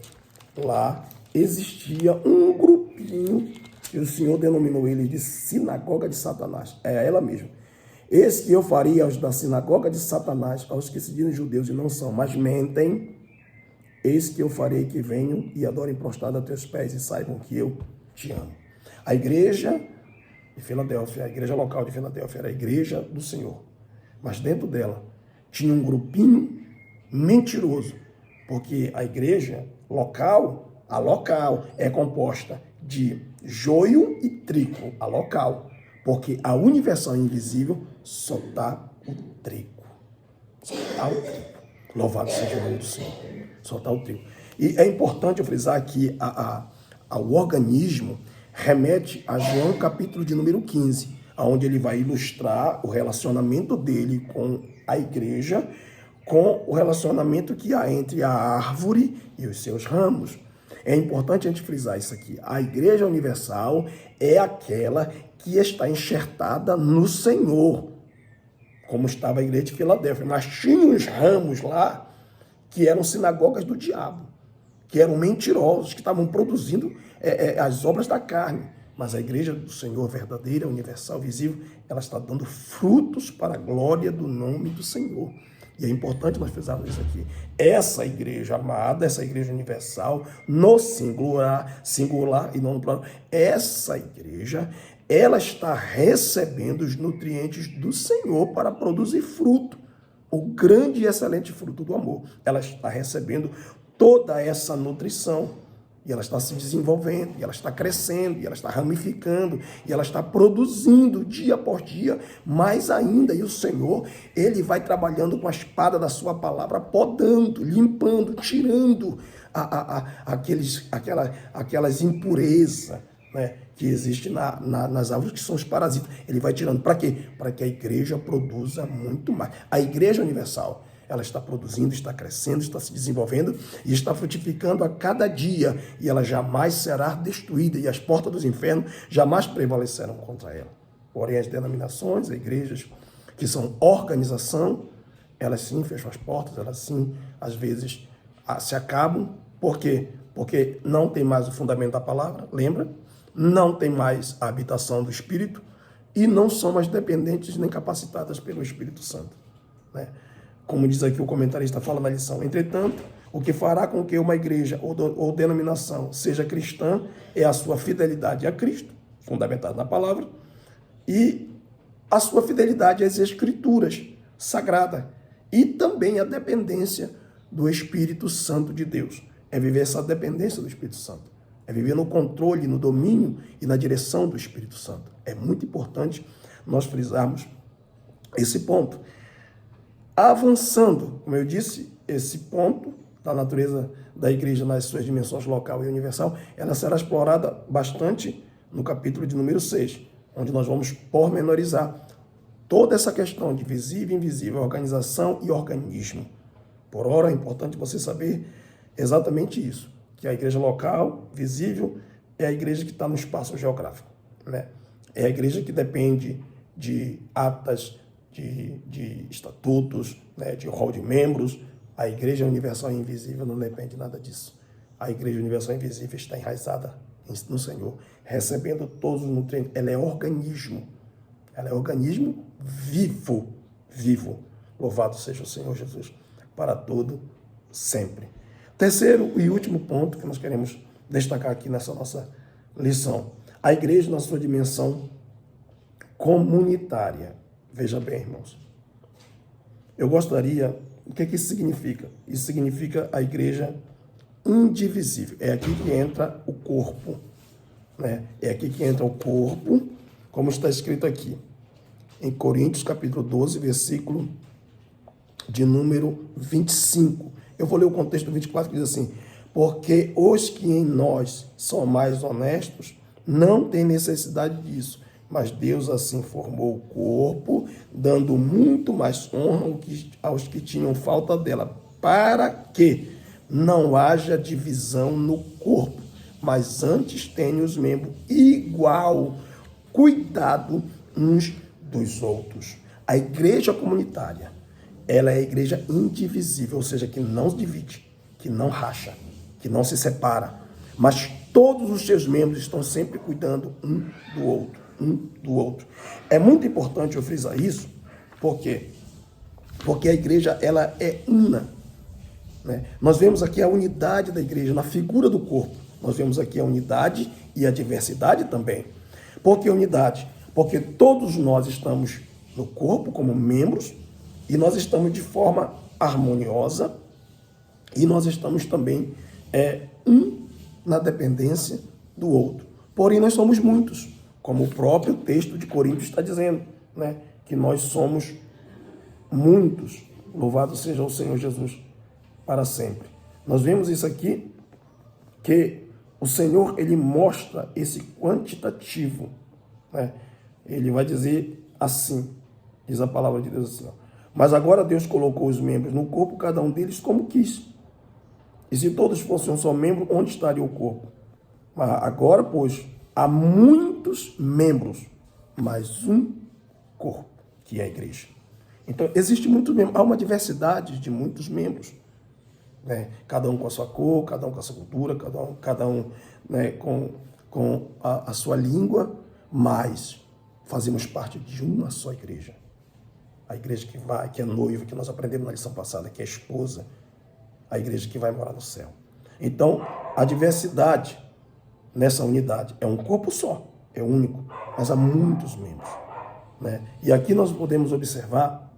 Lá existia um grupinho que o Senhor denominou ele de sinagoga de Satanás. É ela mesma. Eis que eu faria aos da sinagoga de Satanás, aos que se dizem judeus e não são, mas mentem. Eis que eu farei que venham e adorem prostrado a teus pés e saibam que eu te amo. A igreja de Filadélfia, a igreja local de Filadélfia, era a igreja do Senhor. Mas dentro dela tinha um grupinho mentiroso, porque a igreja local, a local, é composta de joio e trigo, a local, porque a universal invisível só está o trigo. Só está o trigo. Louvado seja o nome do Senhor. Só está o trigo. E é importante eu frisar que o organismo remete a João capítulo de número 15, onde ele vai ilustrar o relacionamento dele com a igreja, com o relacionamento que há entre a árvore e os seus ramos. É importante a gente frisar isso aqui. A Igreja Universal é aquela que está enxertada no Senhor, como estava a igreja de Filadélfia. Mas tinha uns ramos lá que eram sinagogas do diabo, que eram mentirosos, que estavam produzindo as obras da carne. Mas a igreja do Senhor verdadeira, universal, visível, ela está dando frutos para a glória do nome do Senhor. E é importante nós frisarmos isso aqui. Essa igreja amada, essa igreja universal, no singular e não no plural, essa igreja, ela está recebendo os nutrientes do Senhor para produzir fruto, o grande e excelente fruto do amor. Ela está recebendo toda essa nutrição. E ela está se desenvolvendo, e ela está crescendo, e ela está ramificando, e ela está produzindo dia por dia, mais ainda. E o Senhor, Ele vai trabalhando com a espada da sua palavra, podando, limpando, tirando aquelas impurezas, né, que existem nas árvores, que são os parasitas. Ele vai tirando. Para quê? Para que a igreja produza muito mais. A igreja universal, ela está produzindo, está crescendo, está se desenvolvendo e está frutificando a cada dia. E ela jamais será destruída e as portas dos infernos jamais prevalecerão contra ela. Porém, as denominações, as igrejas que são organização, elas sim fecham as portas, elas sim, às vezes, se acabam. Por quê? Porque não tem mais o fundamento da palavra, lembra? Não tem mais a habitação do Espírito e não são mais dependentes nem capacitadas pelo Espírito Santo, né? Como diz aqui o comentarista, fala na lição. Entretanto, o que fará com que uma igreja ou denominação seja cristã é a sua fidelidade a Cristo, fundamentada na palavra, e a sua fidelidade às Escrituras sagradas, e também a dependência do Espírito Santo de Deus. É viver essa dependência do Espírito Santo. É viver no controle, no domínio e na direção do Espírito Santo. É muito importante nós frisarmos esse ponto. Avançando, como eu disse, esse ponto da natureza da igreja nas suas dimensões local e universal, ela será explorada bastante no capítulo de número 6, onde nós vamos pormenorizar toda essa questão de visível e invisível, organização e organismo. Por ora, é importante você saber exatamente isso, que a igreja local, visível, é a igreja que está no espaço geográfico, né? É a igreja que depende de atas, de estatutos, né, de rol de membros. A Igreja Universal Invisível não depende de nada disso. A Igreja Universal Invisível está enraizada no Senhor, recebendo todos os nutrientes. Ela é organismo. Ela é organismo vivo. Louvado seja o Senhor Jesus. para todo sempre. Terceiro e último ponto que nós queremos destacar aqui nessa nossa lição. A igreja na sua dimensão comunitária. Veja bem, irmãos. Eu gostaria... O que isso significa? Isso significa a igreja indivisível. É aqui que entra o corpo. Né? É aqui que entra o corpo, como está escrito aqui. Em Coríntios, capítulo 12, versículo de número 25. Eu vou ler o contexto do 24, que diz assim: porque os que em nós são mais honestos não têm necessidade disso, mas Deus assim formou o corpo, dando muito mais honra aos que tinham falta dela, para que não haja divisão no corpo, mas antes tenham os membros igual cuidado uns dos outros. A igreja comunitária, ela é a igreja indivisível, ou seja, que não se divide, que não racha, que não se separa, mas todos os seus membros estão sempre cuidando um do outro. É muito importante eu frisar isso, porque a igreja, ela é una, né? Nós vemos aqui a unidade da igreja na figura do corpo. Nós vemos aqui a unidade e a diversidade também. Por que unidade? Porque todos nós estamos no corpo como membros e nós estamos de forma harmoniosa e nós estamos também um na dependência do outro. Porém, nós somos muitos, como o próprio texto de Coríntios está dizendo, né? Que nós somos muitos. Louvado seja o Senhor Jesus para sempre. Nós vemos isso aqui, que o Senhor, ele mostra esse quantitativo, né? Ele vai dizer assim, diz a palavra de Deus assim: ó, mas agora Deus colocou os membros no corpo, cada um deles como quis. E se todos fossem um só membro, onde estaria o corpo? Mas agora, pois, há muitos membros, mas um corpo, que é a igreja. Então, existe muitos membros, há uma diversidade de muitos membros, né? Cada um com a sua cor, cada um com a sua cultura, cada um né, com a sua língua, mas fazemos parte de uma só igreja. A igreja que é noiva, que nós aprendemos na lição passada, que é esposa, a igreja que vai morar no céu. Então, a diversidade nessa unidade é um corpo só, é único, mas há muitos membros, né? E aqui nós podemos observar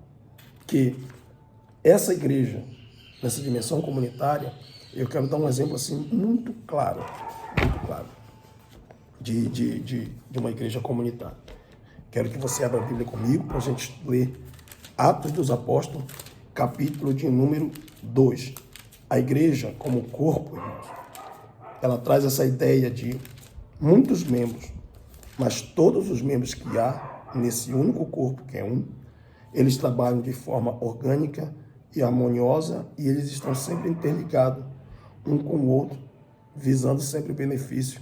que essa igreja, nessa dimensão comunitária, eu quero dar um exemplo assim muito claro de uma igreja comunitária. Quero que você abra a Bíblia comigo para a gente ler Atos dos Apóstolos, capítulo de número 2. A igreja como corpo, irmãos, ela traz essa ideia de muitos membros, mas todos os membros que há nesse único corpo, que é um, eles trabalham de forma orgânica e harmoniosa e eles estão sempre interligados um com o outro, visando sempre o benefício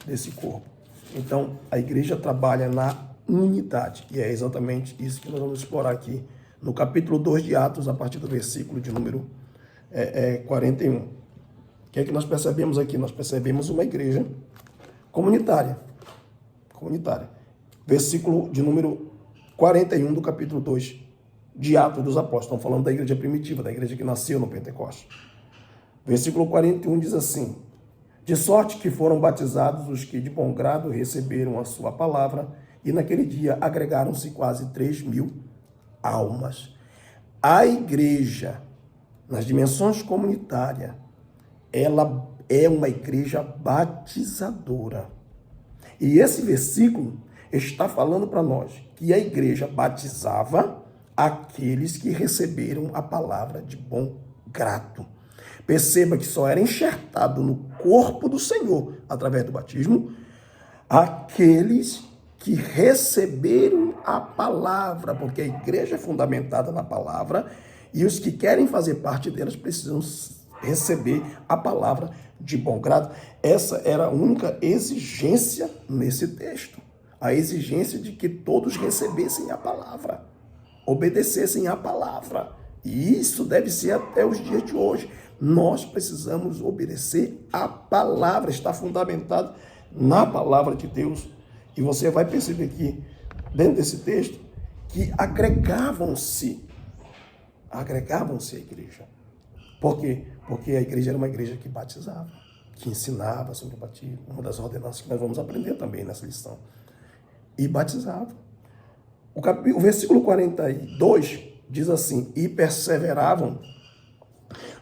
desse corpo. Então, a igreja trabalha na unidade e é exatamente isso que nós vamos explorar aqui no capítulo 2 de Atos, a partir do versículo de número 41. O que é que nós percebemos aqui? Nós percebemos uma igreja comunitária. Versículo de número 41 do capítulo 2 de Atos dos Apóstolos. Estamos falando da igreja primitiva, da igreja que nasceu no Pentecostes. Versículo 41 diz assim: de sorte que foram batizados os que de bom grado receberam a sua palavra, e naquele dia agregaram-se quase 3.000 almas. A igreja, nas dimensões comunitárias, ela é uma igreja batizadora. E esse versículo está falando para nós que a igreja batizava aqueles que receberam a palavra de bom grado. Perceba que só era enxertado no corpo do Senhor, através do batismo, aqueles que receberam a palavra, porque a igreja é fundamentada na palavra, e os que querem fazer parte delas precisam receber a palavra de bom grado. Essa era a única exigência nesse texto. A exigência de que todos recebessem a palavra, obedecessem a palavra. E isso deve ser até os dias de hoje. Nós precisamos obedecer a palavra, está fundamentado na palavra de Deus. E você vai perceber aqui, dentro desse texto, que agregavam-se agregavam-se à igreja. Por quê? Porque a igreja era uma igreja que batizava, que ensinava sobre o batismo, uma das ordenanças que nós vamos aprender também nessa lição. E batizava. O versículo 42 diz assim: e perseveravam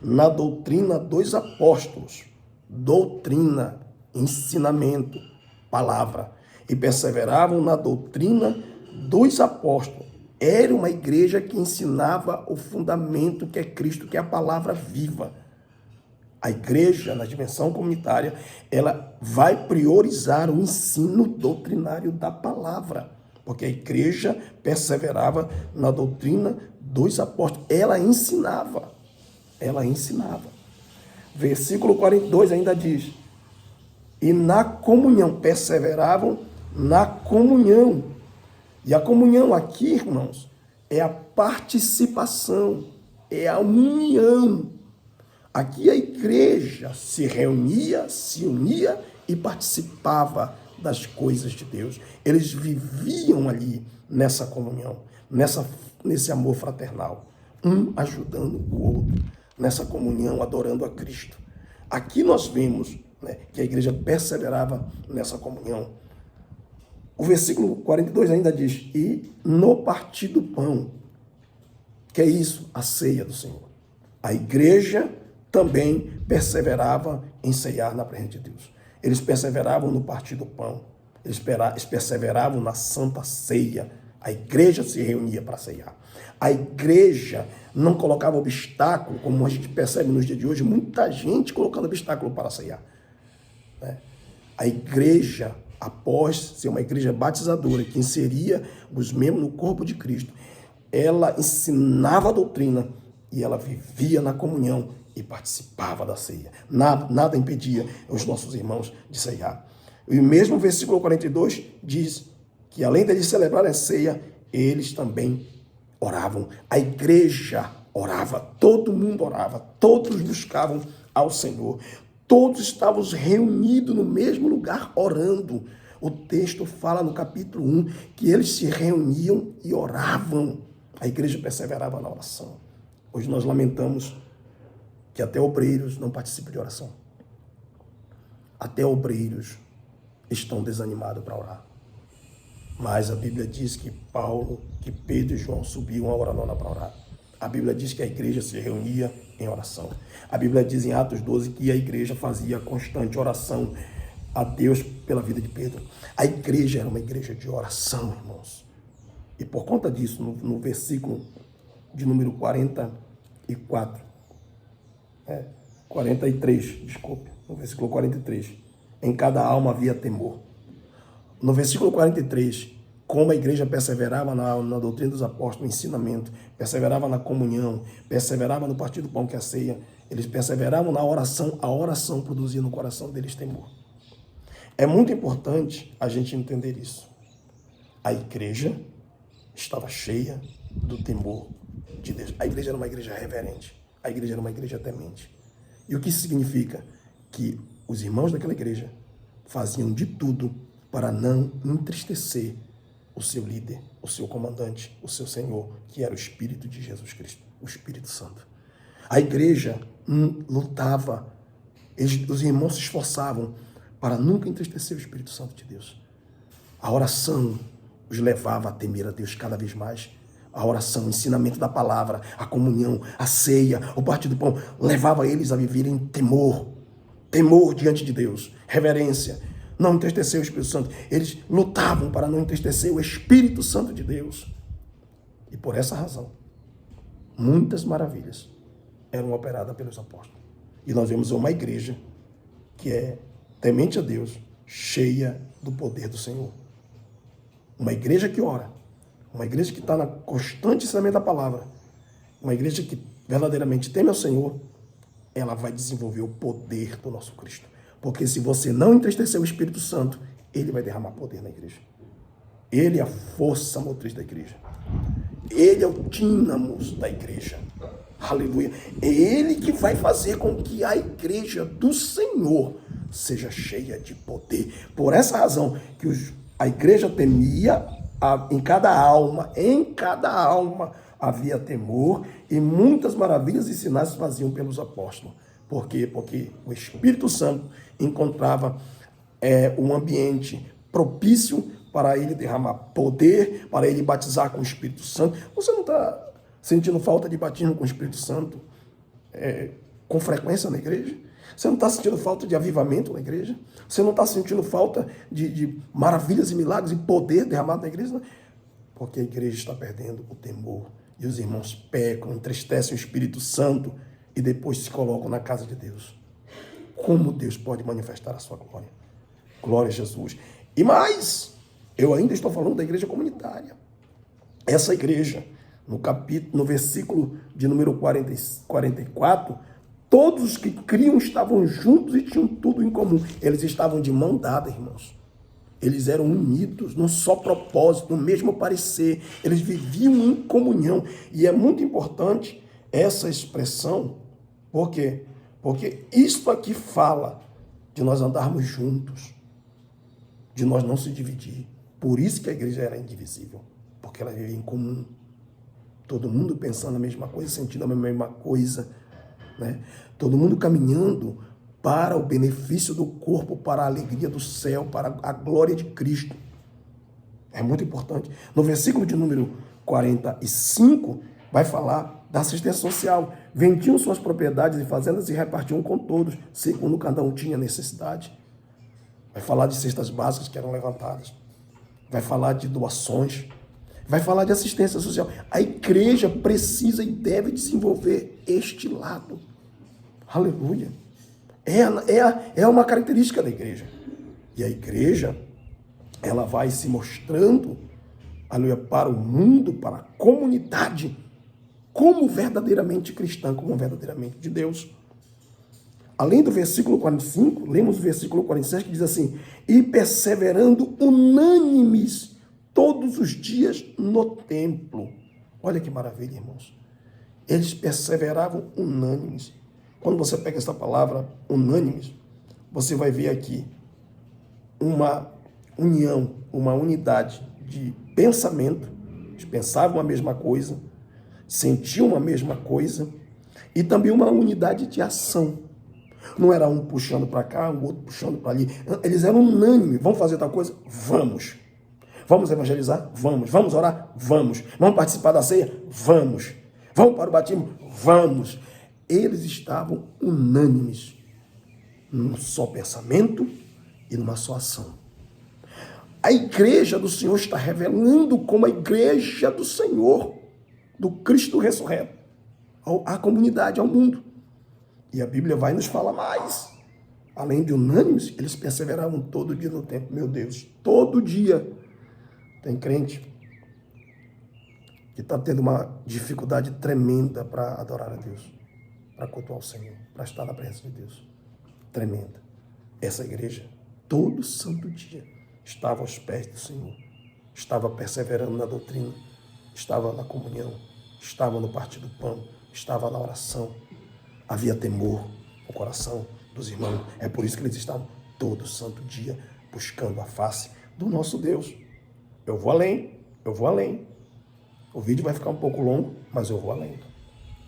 na doutrina dos apóstolos. Doutrina, ensinamento, palavra. E perseveravam na doutrina dos apóstolos. Era uma igreja que ensinava o fundamento que é Cristo, que é a palavra viva. A igreja, na dimensão comunitária, ela vai priorizar o ensino doutrinário da palavra, porque a igreja perseverava na doutrina dos apóstolos. Ela ensinava. Versículo 42 ainda diz: e na comunhão, perseveravam na comunhão. E a comunhão aqui, irmãos, é a participação, é a união. Aqui a igreja se reunia, se unia e participava das coisas de Deus. Eles viviam ali nessa comunhão, nesse amor fraternal, um ajudando o outro, nessa comunhão, adorando a Cristo. Aqui nós vemos, né, que a igreja perseverava nessa comunhão. O versículo 42 ainda diz: e no partir do pão, que é isso? A ceia do Senhor. A igreja também perseverava em ceiar na presença de Deus. Eles perseveravam no partir do pão. Eles perseveravam na santa ceia. A igreja se reunia para ceiar. A igreja não colocava obstáculo, como a gente percebe nos dias de hoje, muita gente colocando obstáculo para ceiar. A igreja, após ser uma igreja batizadora, que inseria os membros no corpo de Cristo, ela ensinava a doutrina e ela vivia na comunhão e participava da ceia. Nada impedia os nossos irmãos de ceiar. E o mesmo versículo 42 diz que, além de celebrarem a ceia, eles também oravam. A igreja orava, todo mundo orava, todos buscavam ao Senhor. Todos estavam reunidos no mesmo lugar orando. O texto fala no capítulo 1 que eles se reuniam e oravam. A igreja perseverava na oração. Hoje nós lamentamos que até obreiros não participam de oração. Até obreiros estão desanimados para orar. Mas a Bíblia diz que Pedro e João subiam a hora para orar. A Bíblia diz que a igreja se reunia em oração. A Bíblia diz em Atos 12 que a igreja fazia constante oração a Deus pela vida de Pedro. A igreja era uma igreja de oração, irmãos. E por conta disso, no versículo de número 43, no versículo 43, em cada alma havia temor. No versículo 43, como a igreja perseverava na doutrina dos apóstolos, no ensinamento, perseverava na comunhão, perseverava no partir do pão, que é a ceia, eles perseveravam na oração, a oração produzia no coração deles temor. É muito importante a gente entender isso. A igreja estava cheia do temor de Deus. A igreja era uma igreja reverente, a igreja era uma igreja temente. E o que isso significa? Que os irmãos daquela igreja faziam de tudo para não entristecer o seu líder, o seu comandante, o seu Senhor, que era o Espírito de Jesus Cristo, o Espírito Santo. A igreja lutava, os irmãos se esforçavam para nunca entristecer o Espírito Santo de Deus. A oração os levava a temer a Deus cada vez mais. A oração, o ensinamento da palavra, a comunhão, a ceia, o partir do pão, levava eles a viverem temor diante de Deus, reverência, não entristecer o Espírito Santo. Eles lutavam para não entristecer o Espírito Santo de Deus. E por essa razão, muitas maravilhas eram operadas pelos apóstolos. E nós vemos uma igreja que é temente a Deus, cheia do poder do Senhor. Uma igreja que ora, uma igreja que está na constante ensinamento da palavra, uma igreja que verdadeiramente teme ao Senhor, ela vai desenvolver o poder do nosso Cristo. Porque se você não entristecer o Espírito Santo, ele vai derramar poder na igreja. Ele é a força motriz da igreja. Ele é o dínamos da igreja. Aleluia. É ele que vai fazer com que a igreja do Senhor seja cheia de poder. Por essa razão que a igreja temia em cada alma havia temor e muitas maravilhas e sinais se faziam pelos apóstolos. Por quê? Porque o Espírito Santo encontrava um ambiente propício para ele derramar poder, para ele batizar com o Espírito Santo. Você não está sentindo falta de batismo com o Espírito Santo com frequência na igreja? Você não está sentindo falta de avivamento na igreja? Você não está sentindo falta de maravilhas e milagres e poder derramado na igreja? Não. Porque a igreja está perdendo o temor. E os irmãos pecam, entristecem o Espírito Santo e depois se colocam na casa de Deus. Como Deus pode manifestar a sua glória? Glória a Jesus. E mais, eu ainda estou falando da igreja comunitária. Essa igreja, no versículo de número 44, todos os que criam estavam juntos e tinham tudo em comum. Eles estavam de mão dada, irmãos. Eles eram unidos num só propósito, no mesmo parecer. Eles viviam em comunhão. E é muito importante essa expressão. Por quê? Porque isso aqui fala de nós andarmos juntos, de nós não se dividir. Por isso que a igreja era indivisível, porque ela vivia em comum. Todo mundo pensando a mesma coisa, sentindo a mesma coisa, né? Todo mundo caminhando para o benefício do corpo, para a alegria do céu, para a glória de Cristo. É muito importante. No versículo de número 45, vai falar da assistência social. Vendiam suas propriedades e fazendas e repartiam com todos, segundo cada um tinha necessidade. Vai falar de cestas básicas que eram levantadas. Vai falar de doações. Vai falar de assistência social. A igreja precisa e deve desenvolver este lado. Aleluia. É uma característica da igreja. E a igreja, ela vai se mostrando, aleluia, para o mundo, para a comunidade, como verdadeiramente cristã, como verdadeiramente de Deus. Além do versículo 45, lemos o versículo 46 que diz assim: e perseverando unânimes todos os dias no templo. Olha que maravilha, irmãos. Eles perseveravam unânimes. Quando você pega essa palavra unânimes, você vai ver aqui uma união, uma unidade de pensamento. Eles pensavam a mesma coisa, sentiam a mesma coisa, e também uma unidade de ação. Não era um puxando para cá, o outro puxando para ali. Eles eram unânimes. Vamos fazer tal coisa? Vamos. Vamos evangelizar? Vamos. Vamos orar? Vamos. Vamos participar da ceia? Vamos. Vamos para o batismo? Vamos. Eles estavam unânimes num só pensamento e numa só ação. A igreja do Senhor está revelando como a igreja do Senhor, do Cristo ressurreto, à comunidade, ao mundo. E a Bíblia vai nos falar mais. Além de unânimes, eles perseveravam todo dia no templo. Meu Deus, todo dia. Tem crente que está tendo uma dificuldade tremenda para adorar a Deus, para cultuar o Senhor, para estar na presença de Deus. Tremenda. Essa igreja, todo santo dia, estava aos pés do Senhor. Estava perseverando na doutrina, estava na comunhão, estava no partir do pão, estava na oração. Havia temor no coração dos irmãos. É por isso que eles estavam todo santo dia buscando a face do nosso Deus. Eu vou além, eu vou além. O vídeo vai ficar um pouco longo, mas eu vou além.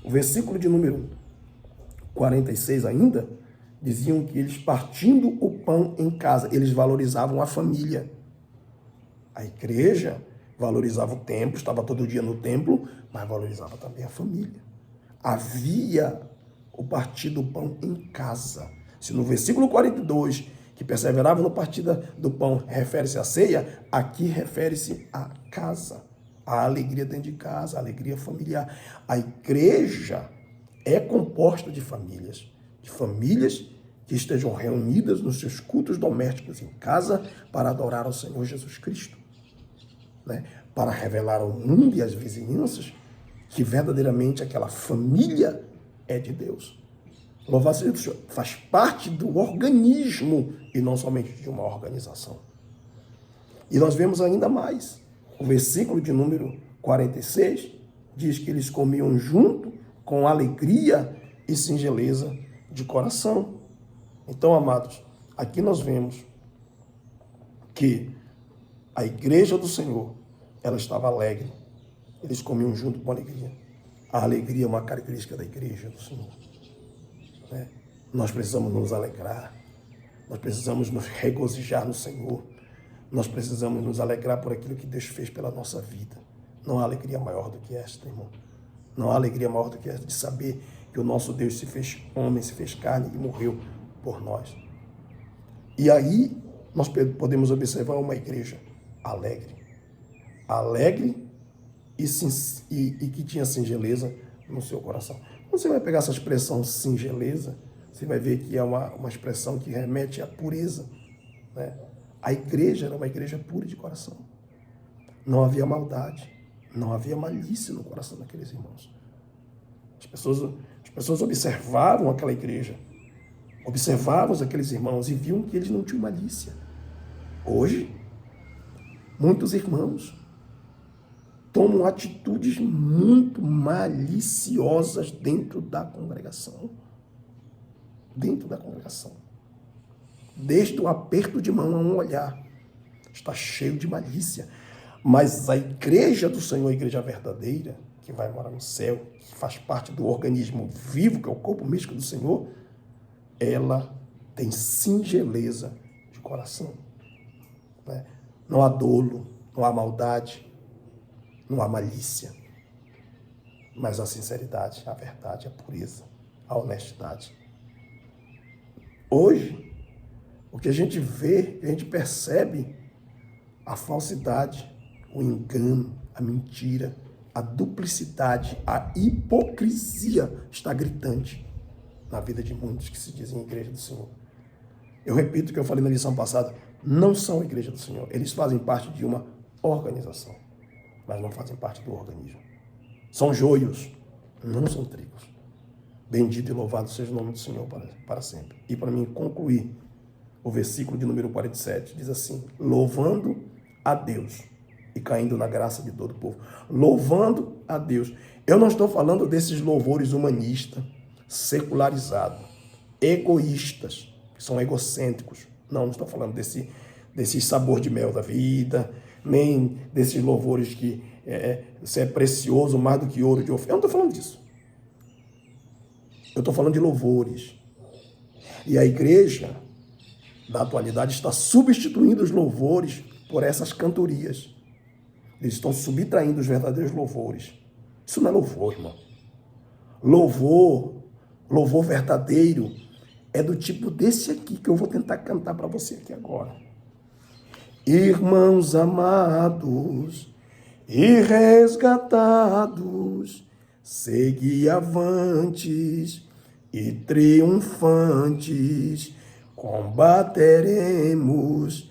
O versículo de número 46 ainda, diziam que eles partindo o pão em casa, eles valorizavam a família. A igreja valorizava o templo, estava todo dia no templo, mas valorizava também a família. Havia o partir do pão em casa. Se no versículo 42, que perseveravam no partir do pão, refere-se à ceia, aqui refere-se à casa, à alegria dentro de casa, à alegria familiar. A igreja é composta de famílias que estejam reunidas nos seus cultos domésticos em casa para adorar ao Senhor Jesus Cristo, né? Para revelar ao mundo e às vizinhanças que verdadeiramente aquela família é de Deus. Louvado seja o Senhor, faz parte do organismo e não somente de uma organização. E nós vemos ainda mais. O versículo de número 46 diz que eles comiam junto com alegria e singeleza de coração. Então, amados, aqui nós vemos que a igreja do Senhor, ela estava alegre, eles comiam junto com alegria. A alegria é uma característica da igreja do Senhor. Né? Nós precisamos nos alegrar. Nós precisamos nos regozijar no Senhor. Nós precisamos nos alegrar por aquilo que Deus fez pela nossa vida. Não há alegria maior do que esta, irmão. Não há alegria maior do que esta de saber que o nosso Deus se fez homem, se fez carne e morreu por nós. E aí nós podemos observar uma igreja alegre. Alegre e que tinha singeleza no seu coração. Quando você vai pegar essa expressão singeleza, você vai ver que é uma expressão que remete à pureza. Né? A igreja era uma igreja pura de coração. Não havia maldade, não havia malícia no coração daqueles irmãos. As pessoas observavam aquela igreja, observavam aqueles irmãos e viam que eles não tinham malícia. Hoje, muitos irmãos tomam atitudes muito maliciosas dentro da congregação. Dentro da congregação. Desde o aperto de mão a um olhar. Está cheio de malícia. Mas a igreja do Senhor, a igreja verdadeira, que vai morar no céu, que faz parte do organismo vivo, que é o corpo místico do Senhor, ela tem singeleza de coração. Né? Não há dolo, não há maldade, não há malícia, mas a sinceridade, a verdade, a pureza, a honestidade. Hoje, o que a gente vê, a gente percebe a falsidade, o engano, a mentira, a duplicidade, a hipocrisia está gritante na vida de muitos que se dizem igreja do Senhor. Eu repito o que eu falei na lição passada, não são igreja do Senhor, eles fazem parte de uma organização, mas não fazem parte do organismo. São joios, não são trigos. Bendito e louvado seja o nome do Senhor para sempre. E para mim concluir, o versículo de número 47 diz assim: louvando a Deus e caindo na graça de todo o povo. Louvando a Deus. Eu não estou falando desses louvores humanistas, secularizados, egoístas, que são egocêntricos. Não estou falando desse sabor de mel da vida, nem desses louvores que você é precioso mais do que ouro de ofício. Eu não estou falando disso. Eu estou falando de louvores. E a igreja da atualidade está substituindo os louvores por essas cantorias. Eles estão subtraindo os verdadeiros louvores. Isso não é louvor, irmão. Louvor verdadeiro é do tipo desse aqui que eu vou tentar cantar para você aqui agora. Irmãos amados e resgatados, segui avantes e triunfantes, combateremos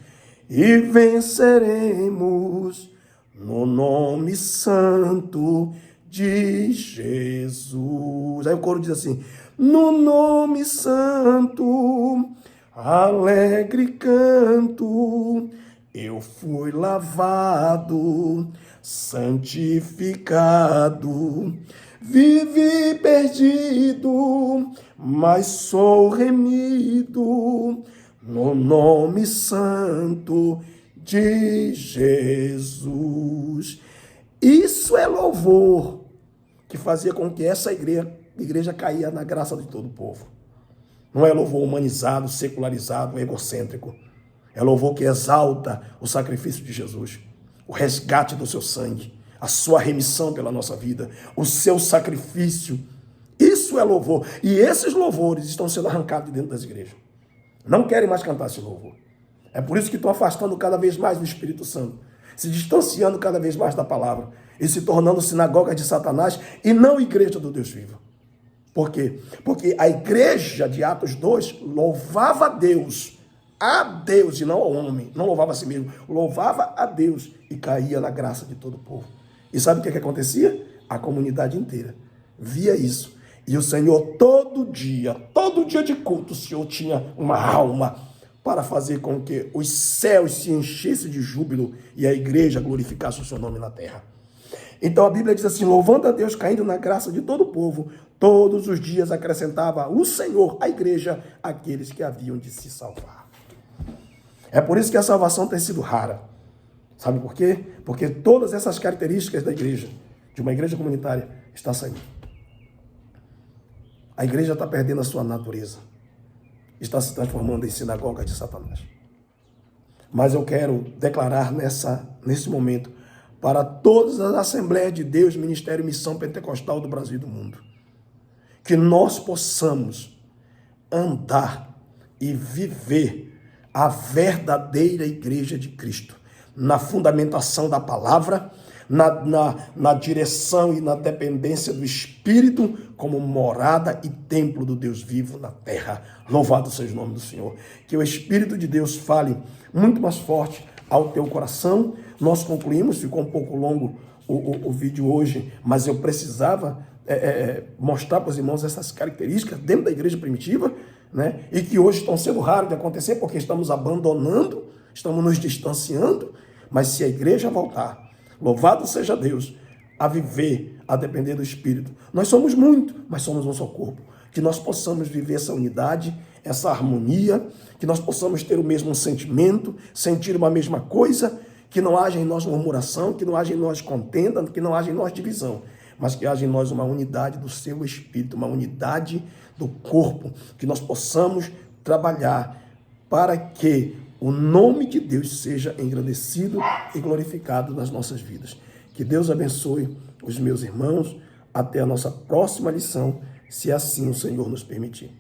e venceremos no nome santo de Jesus. Aí o coro diz assim: no nome santo, alegre canto, eu fui lavado, santificado, vivi perdido, mas sou remido no nome santo de Jesus. Isso é louvor que fazia com que essa igreja caía na graça de todo o povo. Não é louvor humanizado, secularizado, egocêntrico. É louvor que exalta o sacrifício de Jesus, o resgate do seu sangue, a sua remissão pela nossa vida, o seu sacrifício. Isso é louvor. E esses louvores estão sendo arrancados de dentro das igrejas. Não querem mais cantar esse louvor. É por isso que estão afastando cada vez mais do Espírito Santo, se distanciando cada vez mais da palavra e se tornando sinagoga de Satanás e não igreja do Deus vivo. Por quê? Porque a igreja de Atos 2 louvava a Deus e não ao homem, não louvava a si mesmo, louvava a Deus e caía na graça de todo o povo. E sabe o que acontecia? A comunidade inteira via isso. E o Senhor, todo dia de culto, o Senhor tinha uma alma para fazer com que os céus se enchessem de júbilo e a igreja glorificasse o seu nome na terra. Então a Bíblia diz assim: louvando a Deus, caindo na graça de todo o povo, todos os dias acrescentava o Senhor à igreja aqueles que haviam de se salvar. É por isso que a salvação tem sido rara. Sabe por quê? Porque todas essas características da igreja de uma igreja comunitária está saindo. A igreja está perdendo a sua natureza. Está se transformando em sinagoga de Satanás. Mas eu quero declarar nesse momento para todas as Assembleias de Deus, Ministério e Missão Pentecostal do Brasil e do mundo, que nós possamos andar e viver a verdadeira igreja de Cristo, na fundamentação da palavra, na direção e na dependência do Espírito, como morada e templo do Deus vivo na terra. Louvado seja o nome do Senhor. Que o Espírito de Deus fale muito mais forte ao teu coração. Nós concluímos, ficou um pouco longo o vídeo hoje, mas eu precisava mostrar para os irmãos essas características dentro da igreja primitiva, né? E que hoje estão sendo raros de acontecer porque estamos abandonando, estamos nos distanciando, mas se a igreja voltar, louvado seja Deus, a viver, a depender do Espírito. Nós somos muito, mas somos um só corpo. Que nós possamos viver essa unidade, essa harmonia, que nós possamos ter o mesmo sentimento, sentir uma mesma coisa, que não haja em nós murmuração, que não haja em nós contenda, que não haja em nós divisão, mas que haja em nós uma unidade do seu Espírito, uma unidade do corpo, que nós possamos trabalhar para que o nome de Deus seja engrandecido e glorificado nas nossas vidas. Que Deus abençoe os meus irmãos. Até a nossa próxima lição, se assim o Senhor nos permitir.